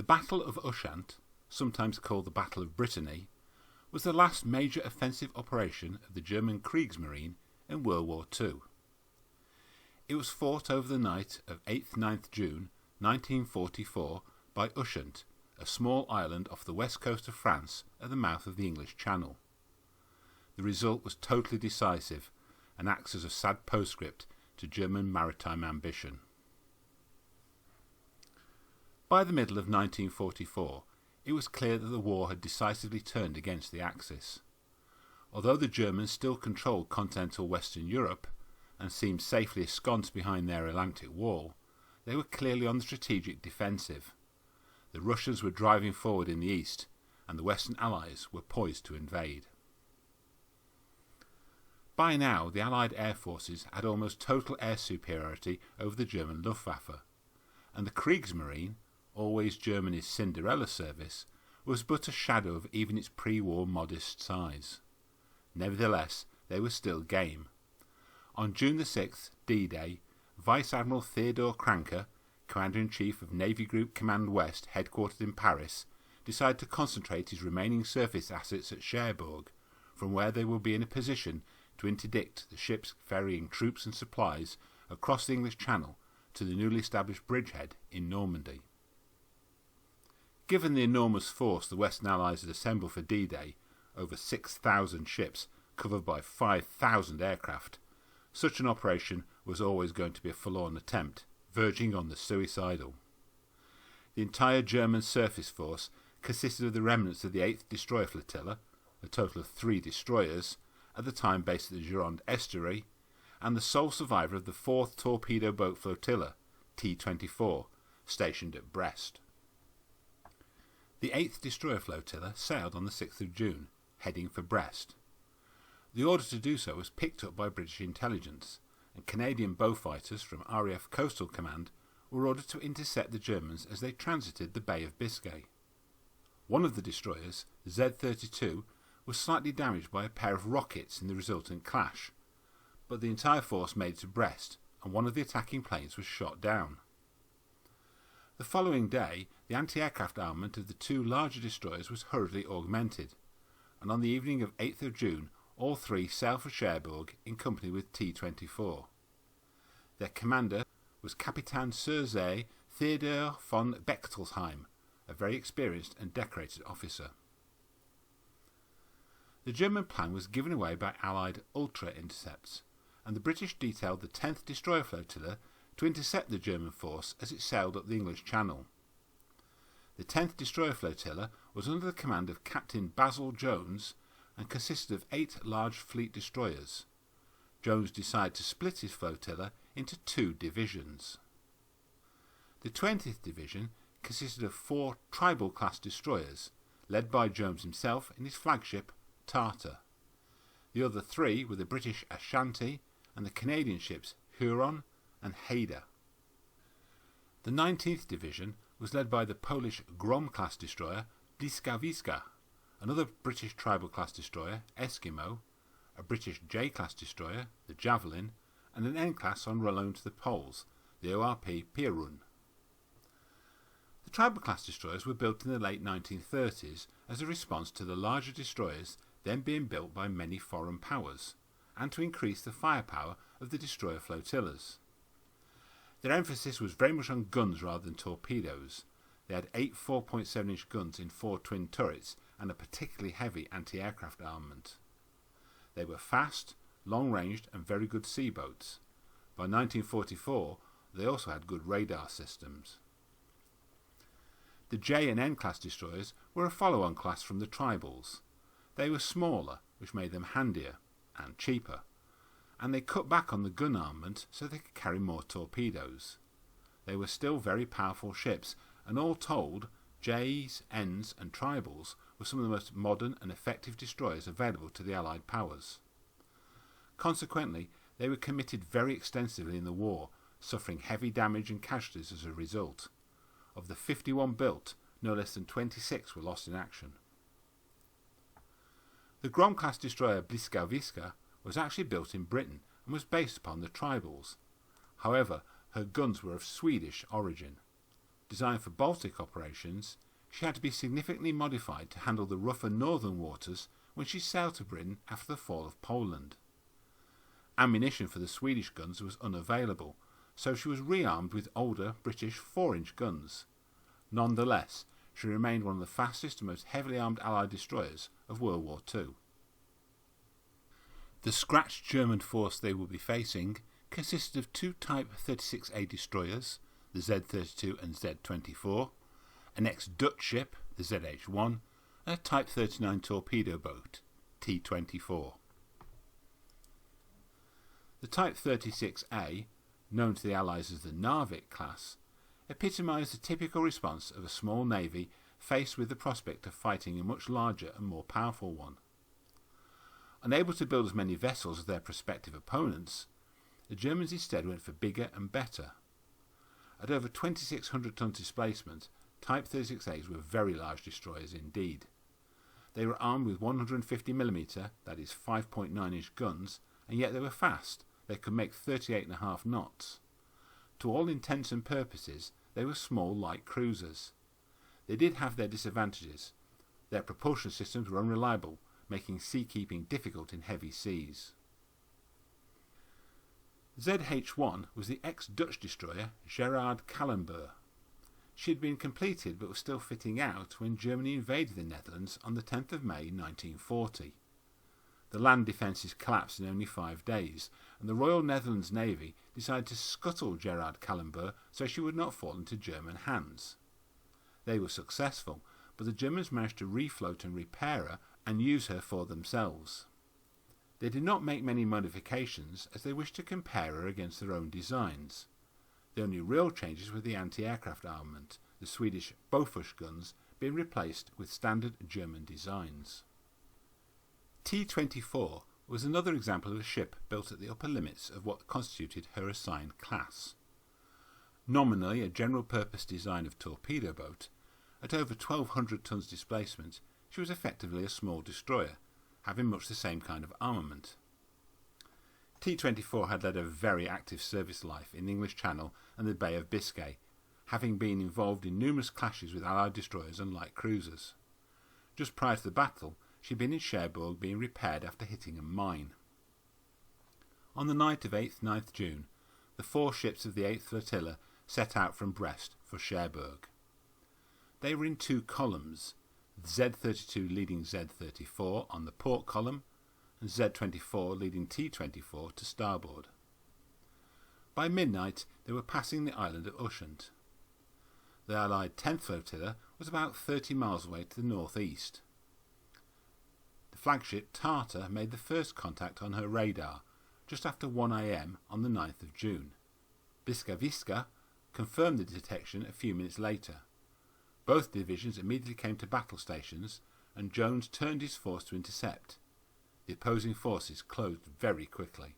Battle of Ushant, sometimes called the Battle of Brittany, was the last major offensive operation of the German Kriegsmarine in World War II. It was fought over the night of 8th–9th June 1944 by Ushant, a small island off the west coast of France at the mouth of the English Channel. The result was totally decisive and acts as a sad postscript to German maritime ambition. By the middle of 1944, it was clear that the war had decisively turned against the Axis. Although the Germans still controlled continental Western Europe and seemed safely ensconced behind their Atlantic wall, they were clearly on the strategic defensive. The Russians were driving forward in the east, and the Western Allies were poised to invade. By now, the Allied air forces had almost total air superiority over the German Luftwaffe, and the Kriegsmarine, always Germany's Cinderella service, was but a shadow of even its pre-war modest size. Nevertheless, they were still game. On June the 6th, D-Day, Vice Admiral Theodor Kranke, Commander-in-Chief of Navy Group Command West, headquartered in Paris, decided to concentrate his remaining surface assets at Cherbourg, from where they will be in a position to interdict the ships ferrying troops and supplies across the English Channel to the newly established bridgehead in Normandy. Given the enormous force the Western Allies had assembled for D-Day, over 6,000 ships covered by 5,000 aircraft, such an operation was always going to be a forlorn attempt, verging on the suicidal. The entire German surface force consisted of the remnants of the 8th Destroyer Flotilla, a total of 3 destroyers, at the time based at the Gironde Estuary, and the sole survivor of the 4th Torpedo Boat Flotilla, T-24, stationed at Brest. The 8th Destroyer Flotilla sailed on the 6th of June, heading for Brest. The order to do so was picked up by British intelligence, and Canadian Beaufighters from RAF Coastal Command were ordered to intercept the Germans as they transited the Bay of Biscay. One of the destroyers, the Z-32, was slightly damaged by a pair of rockets in the resultant clash, but the entire force made it to Brest, and one of the attacking planes was shot down. The following day, the anti-aircraft armament of the 2 larger destroyers was hurriedly augmented, and on the evening of 8th of June, all 3 sailed for Cherbourg in company with T-24. Their commander was Captain Serge Theodor von Bechtelsheim, a very experienced and decorated officer. The German plan was given away by Allied ultra-intercepts, and the British detailed the 10th Destroyer Flotilla to intercept the German force as it sailed up the English Channel. The 10th Destroyer Flotilla was under the command of Captain Basil Jones and consisted of 8 large fleet destroyers. Jones decided to split his flotilla into 2 divisions. The 20th Division consisted of 4 Tribal-class destroyers, led by Jones himself in his flagship Tartar. The other 3 were the British Ashanti and the Canadian ships Huron and Haida. The 19th Division was led by the Polish Grom-class destroyer Błyskawica, another British Tribal-class destroyer, Eskimo, a British J-class destroyer, the Javelin, and an N-class on loan to the Poles, the ORP Pierun. The Tribal-class destroyers were built in the late 1930s as a response to the larger destroyers then being built by many foreign powers, and to increase the firepower of the destroyer flotillas. Their emphasis was very much on guns rather than torpedoes. They had 8 4.7-inch guns in 4 twin turrets and a particularly heavy anti-aircraft armament. They were fast, long-ranged and very good sea boats. By 1944 they also had good radar systems. The J and N class destroyers were a follow-on class from the Tribals. They were smaller, which made them handier and cheaper, and they cut back on the gun armament so they could carry more torpedoes. They were still very powerful ships, and all told, J's, N's and Tribals were some of the most modern and effective destroyers available to the Allied powers. Consequently, they were committed very extensively in the war, suffering heavy damage and casualties as a result. Of the 51 built, no less than 26 were lost in action. The Grom-class destroyer Błyskawica was actually built in Britain and was based upon the Tribals. However, her guns were of Swedish origin. Designed for Baltic operations, she had to be significantly modified to handle the rougher northern waters when she sailed to Britain after the fall of Poland. Ammunition for the Swedish guns was unavailable, so she was rearmed with older British 4-inch guns. Nonetheless, she remained one of the fastest and most heavily armed Allied destroyers of World War II. The scratched German force they would be facing consisted of two Type 36A destroyers, the Z-32 and Z-24, an ex-Dutch ship, the ZH-1, and a Type 39 torpedo boat, T-24. The Type 36A, known to the Allies as the Narvik class, epitomised the typical response of a small navy faced with the prospect of fighting a much larger and more powerful one. Unable to build as many vessels as their prospective opponents, the Germans instead went for bigger and better. At over 2,600 tons displacement, Type 36As were very large destroyers indeed. They were armed with 150mm, that is 5.9-inch guns, and yet they were fast. They could make 38.5 knots. To all intents and purposes, they were small light cruisers. They did have their disadvantages. Their propulsion systems were unreliable, making seakeeping difficult in heavy seas. ZH-1 was the ex-Dutch destroyer Gerard Calembour. She had been completed but was still fitting out when Germany invaded the Netherlands on the 10th of May 1940. The land defences collapsed in only 5 days, and the Royal Netherlands Navy decided to scuttle Gerard Calembour so she would not fall into German hands. They were successful, but the Germans managed to refloat and repair her and use her for themselves. They did not make many modifications as they wished to compare her against their own designs. The only real changes were the anti-aircraft armament, the Swedish Bofors guns being replaced with standard German designs. T-24 was another example of a ship built at the upper limits of what constituted her assigned class. Nominally a general-purpose design of torpedo boat, at over 1,200 tons displacement, she was effectively a small destroyer, having much the same kind of armament. T-24 had led a very active service life in the English Channel and the Bay of Biscay, having been involved in numerous clashes with Allied destroyers and light cruisers. Just prior to the battle, she had been in Cherbourg being repaired after hitting a mine. On the night of 8th-9th June, the 4 ships of the 8th Flotilla set out from Brest for Cherbourg. They were in 2 columns, Z-32 leading Z-34 on the port column, and Z-24 leading T-24 to starboard. By midnight they were passing the island of Ushant. The Allied 10th Flotilla was about 30 miles away to the northeast. The flagship Tartar made the first contact on her radar just after 1 a.m. on the 9th of June. Biskaviska confirmed the detection a few minutes later. Both divisions immediately came to battle stations, and Jones turned his force to intercept. The opposing forces closed very quickly.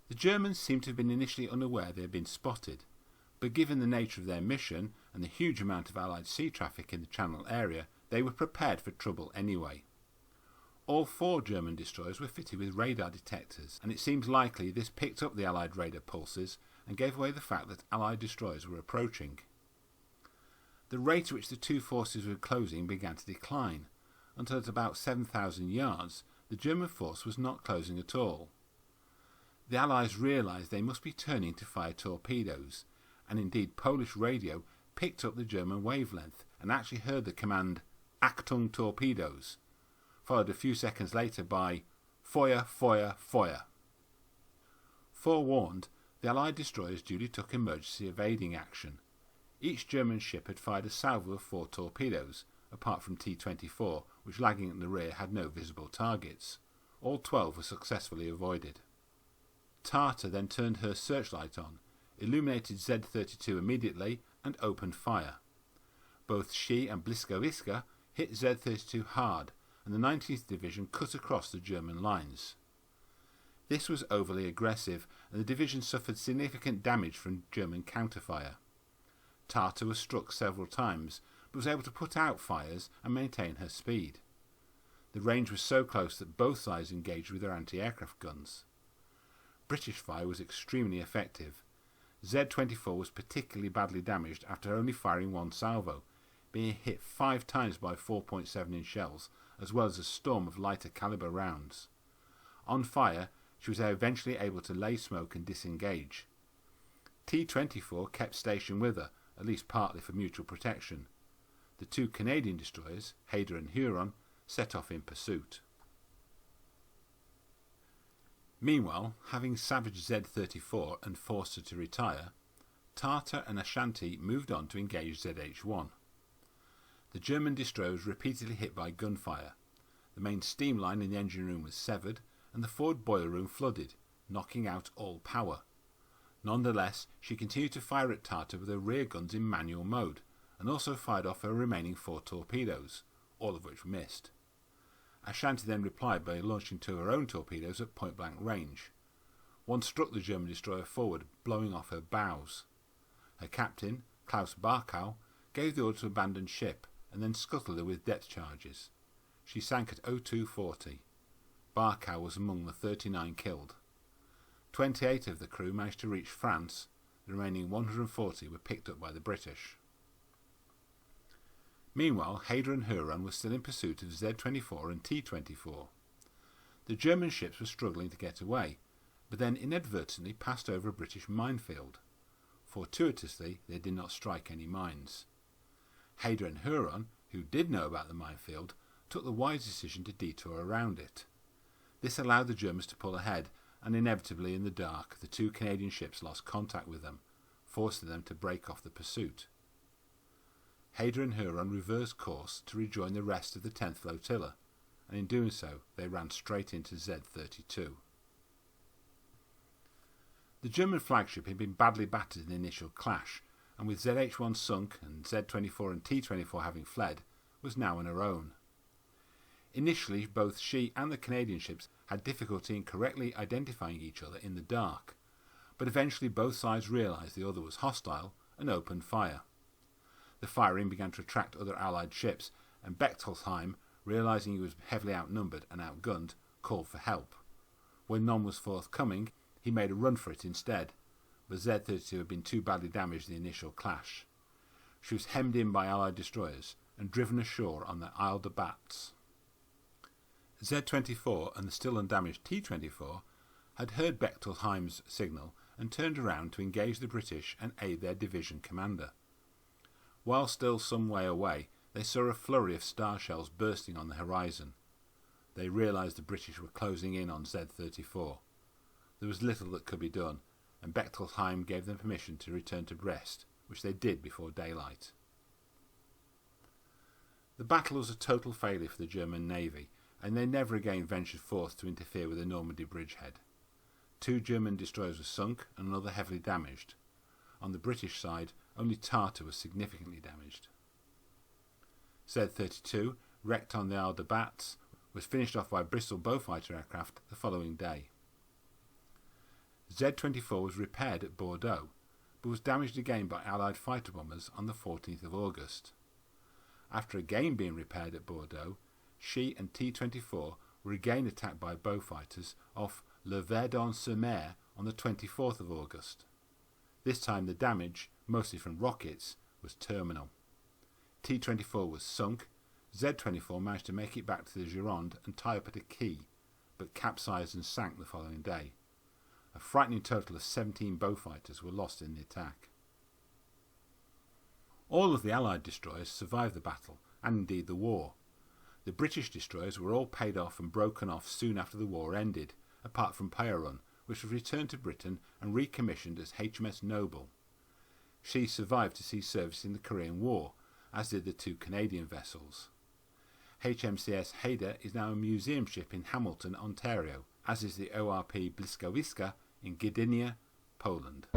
The Germans seemed to have been initially unaware they had been spotted, but given the nature of their mission and the huge amount of Allied sea traffic in the Channel area, they were prepared for trouble anyway. All 4 German destroyers were fitted with radar detectors, and it seems likely this picked up the Allied radar pulses and gave away the fact that Allied destroyers were approaching. The rate at which the 2 forces were closing began to decline, until at about 7,000 yards the German force was not closing at all. The Allies realised they must be turning to fire torpedoes, and indeed Polish radio picked up the German wavelength and actually heard the command "Achtung torpedoes," followed a few seconds later by "Feuer, Feuer, Feuer." Forewarned, the Allied destroyers duly took emergency evading action. Each German ship had fired a salvo of 4 torpedoes, apart from T-24, which lagging at the rear had no visible targets. All 12 were successfully avoided. Tartar then turned her searchlight on, illuminated Z-32 immediately, and opened fire. Both she and Bliskowiska hit Z-32 hard, and the 19th Division cut across the German lines. This was overly aggressive, and the division suffered significant damage from German counterfire. Tartar was struck several times, but was able to put out fires and maintain her speed. The range was so close that both sides engaged with their anti-aircraft guns. British fire was extremely effective. Z-24 was particularly badly damaged after only firing one salvo, being hit 5 times by 4.7-inch shells, as well as a storm of lighter caliber rounds. On fire, she was eventually able to lay smoke and disengage. T-24 kept station with her, at least partly for mutual protection. The 2 Canadian destroyers, Hayder and Huron, set off in pursuit. Meanwhile, having savaged Z-34 and forced her to retire, Tartar and Ushant moved on to engage ZH-1. The German destroyer was repeatedly hit by gunfire. The main steam line in the engine room was severed, and the forward boiler room flooded, knocking out all power. Nonetheless, she continued to fire at Tartar with her rear guns in manual mode, and also fired off her remaining 4 torpedoes, all of which missed. Ushant then replied by launching 2 of her own torpedoes at point-blank range. One struck the German destroyer forward, blowing off her bows. Her captain, Klaus Barkow, gave the order to abandon ship, and then scuttled her with depth charges. She sank at 0240. Barkow was among the 39 killed. 28 of the crew managed to reach France. The remaining 140 were picked up by the British. Meanwhile, Hayder and Huron were still in pursuit of Z-24 and T-24. The German ships were struggling to get away, but then inadvertently passed over a British minefield. Fortuitously, they did not strike any mines. Hayder and Huron, who did know about the minefield, took the wise decision to detour around it. This allowed the Germans to pull ahead, and inevitably in the dark the 2 Canadian ships lost contact with them, forcing them to break off the pursuit. Hayder and Huron reversed course to rejoin the rest of the 10th Flotilla, and in doing so they ran straight into Z-32. The German flagship had been badly battered in the initial clash, and with ZH-1 sunk and Z-24 and T-24 having fled, was now on her own. Initially, both she and the Canadian ships had difficulty in correctly identifying each other in the dark, but eventually both sides realised the other was hostile and opened fire. The firing began to attract other Allied ships, and Bechtolsheim, realising he was heavily outnumbered and outgunned, called for help. When none was forthcoming, he made a run for it instead, but Z-32 had been too badly damaged in the initial clash. She was hemmed in by Allied destroyers and driven ashore on the Isle de Bats. Z-24 and the still undamaged T-24 had heard Bechtolsheim's signal and turned around to engage the British and aid their division commander. While still some way away, they saw a flurry of star shells bursting on the horizon. They realised the British were closing in on Z-34. There was little that could be done, and Bechtolsheim gave them permission to return to Brest, which they did before daylight. The battle was a total failure for the German Navy, and they never again ventured forth to interfere with the Normandy bridgehead. 2 German destroyers were sunk and another heavily damaged. On the British side, only Tartar was significantly damaged. Z-32, wrecked on the Isle de Bats, was finished off by Bristol Beaufighter aircraft the following day. Z-24 was repaired at Bordeaux, but was damaged again by Allied fighter bombers on the 14th of August. After again being repaired at Bordeaux, she and T-24 were again attacked by Beaufighters off Le Verdon-sur-Mer on the 24th of August. This time the damage, mostly from rockets, was terminal. T-24 was sunk. Z-24 managed to make it back to the Gironde and tie up at a quay, but capsized and sank the following day. A frightening total of 17 Beaufighters were lost in the attack. All of the Allied destroyers survived the battle, and indeed the war. The British destroyers were all paid off and broken off soon after the war ended, apart from Peyron, which was returned to Britain and recommissioned as HMS Noble. She survived to see service in the Korean War, as did the 2 Canadian vessels. HMCS Hayder is now a museum ship in Hamilton, Ontario, as is the ORP Bliskawiska in Gdynia, Poland.